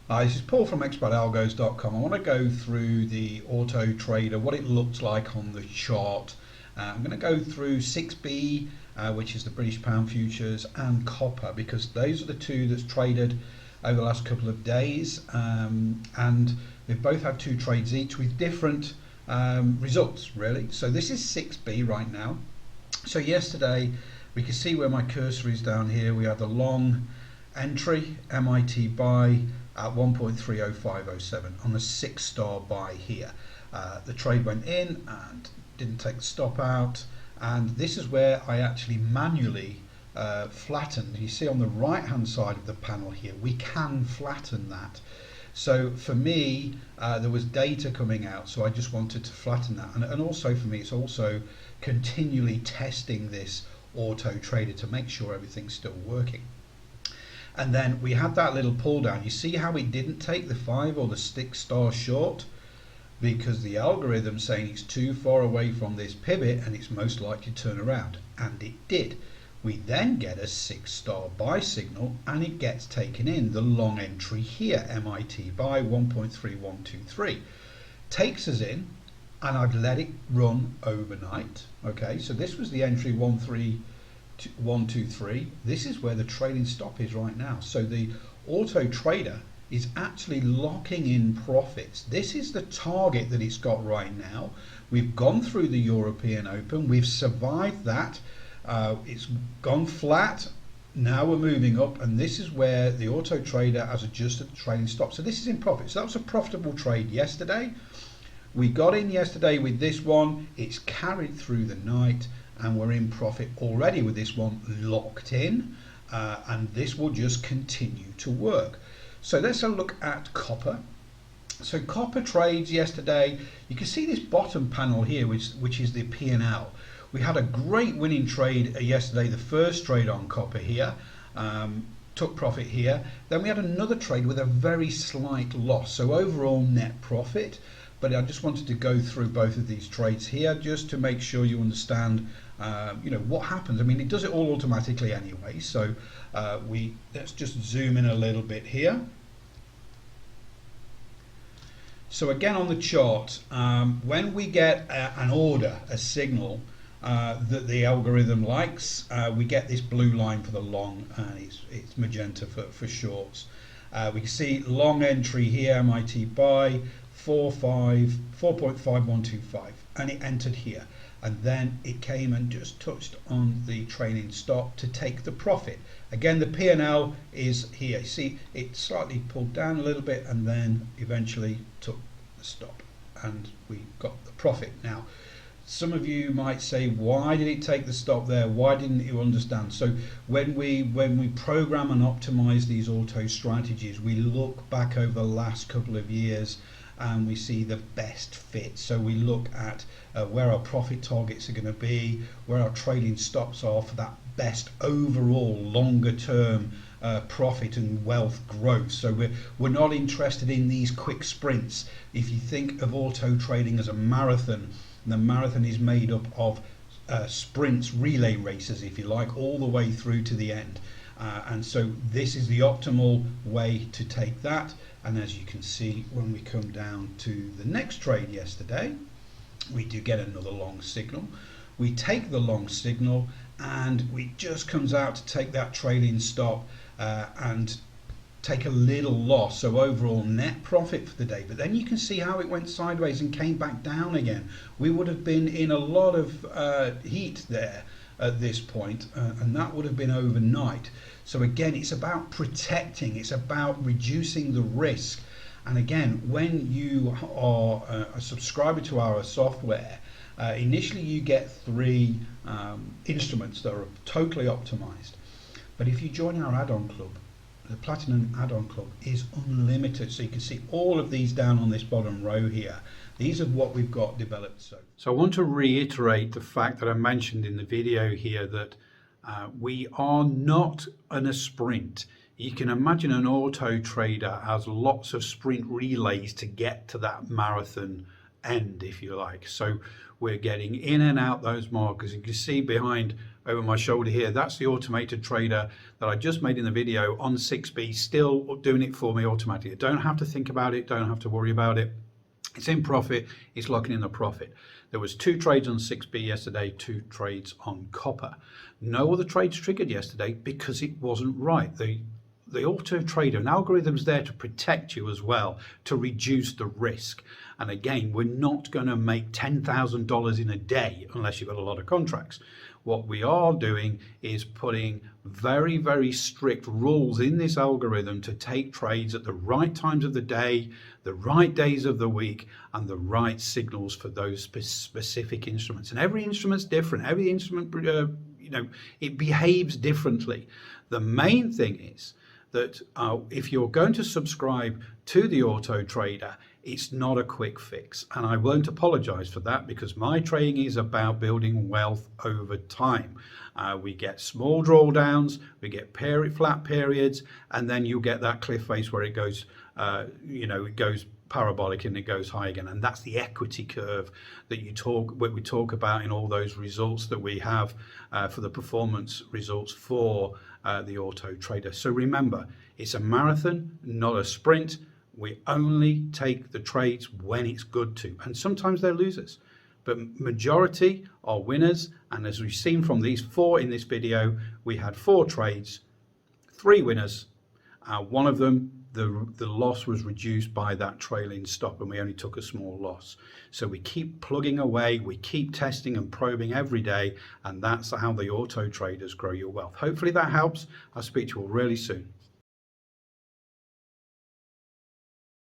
Hi, this is Paul from xBratAlgos.com. I want to go through the auto trader, what it looks like on the chart. I'm going to go through 6B, which is the British pound futures, and copper, because those are the two that's traded over the last couple of days, and they've both had two trades each with different results, really. So this is 6B right now. So yesterday, we can see where my cursor is down here. We had the long entry, MIT buy at 1.30507 on the 6-star buy here. The trade went in and didn't take the stop out, and this is where I actually manually flattened. You see on the right hand side of the panel here, we can flatten that. So for me, there was data coming out, so I just wanted to flatten that. And also for me, it's also continually testing this auto trader to make sure everything's still working. And then we had that little pull down. You see how it didn't take the 5 or the 6-star short? Because the algorithm's saying it's too far away from this pivot and it's most likely to turn around. And it did. We then get a 6-star buy signal and it gets taken in. The long entry here, MIT buy 1.3123. Takes us in, and I've let it run overnight. Okay, so this was the entry 123. This is where the trading stop is right now. So the auto trader is actually locking in profits. This is the target that it's got right now. We've gone through the European Open, we've survived that. It's gone flat. Now we're moving up, and this is where the auto trader has adjusted the trading stop. So this is in profit. So that was a profitable trade yesterday. We got in yesterday with this one. It's carried through the night, and we're in profit already with this one locked in, and this will just continue to work. So let's have a look at copper. So copper trades yesterday. You can see this bottom panel here, which is the P&L. We had a great winning trade yesterday, the first trade on copper here, took profit here. Then we had another trade with a very slight loss, so overall net profit. But I just wanted to go through both of these trades here just to make sure you understand what happens. I mean, it does it all automatically anyway, so let's just zoom in a little bit here. So again on the chart, when we get an order, a signal that the algorithm likes, we get this blue line for the long, and it's magenta for shorts. We can see long entry here, MIT buy 4.5125, and it entered here, and then it came and just touched on the trailing stop to take the profit. Again, the P&L is here. See, it slightly pulled down a little bit and then eventually took the stop, and we got the profit. Now, some of you might say, why did it take the stop there? Why didn't you understand? So when we program and optimize these auto strategies, we look back over the last couple of years and we see the best fit. So we look at where our profit targets are going to be, where our trading stops are for that best overall longer term profit and wealth growth. So we're not interested in these quick sprints. If you think of auto trading as a marathon, the marathon is made up of sprints, relay races, if you like, all the way through to the end. And so this is the optimal way to take that. And as you can see, when we come down to the next trade yesterday, we do get another long signal. We take the long signal, and we just comes out to take that trailing stop and take a little loss. So overall net profit for the day. But then you can see how it went sideways and came back down again. We would have been in a lot of heat there at this point, and that would have been overnight. So again, it's about protecting, it's about reducing the risk. And again, when you are a subscriber to our software, initially you get 3 instruments that are totally optimized. But if you join our add-on club, the Platinum add-on club is unlimited. So you can see all of these down on this bottom row here. These are what we've got developed. So I want to reiterate the fact that I mentioned in the video here that we are not in a sprint. You can imagine an auto trader has lots of sprint relays to get to that marathon end, if you like. So we're getting in and out those markers. You can see behind over my shoulder here, that's the automated trader that I just made in the video on 6B, still doing it for me automatically. I don't have to think about it, don't have to worry about it. It's in profit, it's locking in the profit. There was 2 trades on 6B yesterday, 2 trades on copper. No other trades triggered yesterday because it wasn't right. The auto trader, an algorithm's there to protect you as well, to reduce the risk. And again, we're not going to make $10,000 in a day unless you've got a lot of contracts. What we are doing is putting very, very strict rules in this algorithm to take trades at the right times of the day, the right days of the week, and the right signals for those specific instruments. And every instrument's different. Every instrument, it behaves differently. The main thing is that if you're going to subscribe to the Auto Trader, it's not a quick fix. And I won't apologize for that, because my trading is about building wealth over time. We get small drawdowns, we get flat periods, and then you get that cliff face where it goes, it goes parabolic and it goes high again. And that's the equity curve that we talk about in all those results that we have for the performance results for the Auto Trader. So remember, it's a marathon, not a sprint. We only take the trades when it's good to, and sometimes they're losers, but majority are winners. And as we've seen from these 4 in this video, we had 4 trades, 3 winners. One of them, the loss was reduced by that trailing stop, and we only took a small loss. So we keep plugging away, we keep testing and probing every day, and that's how the auto traders grow your wealth. Hopefully that helps. I'll speak to you all really soon.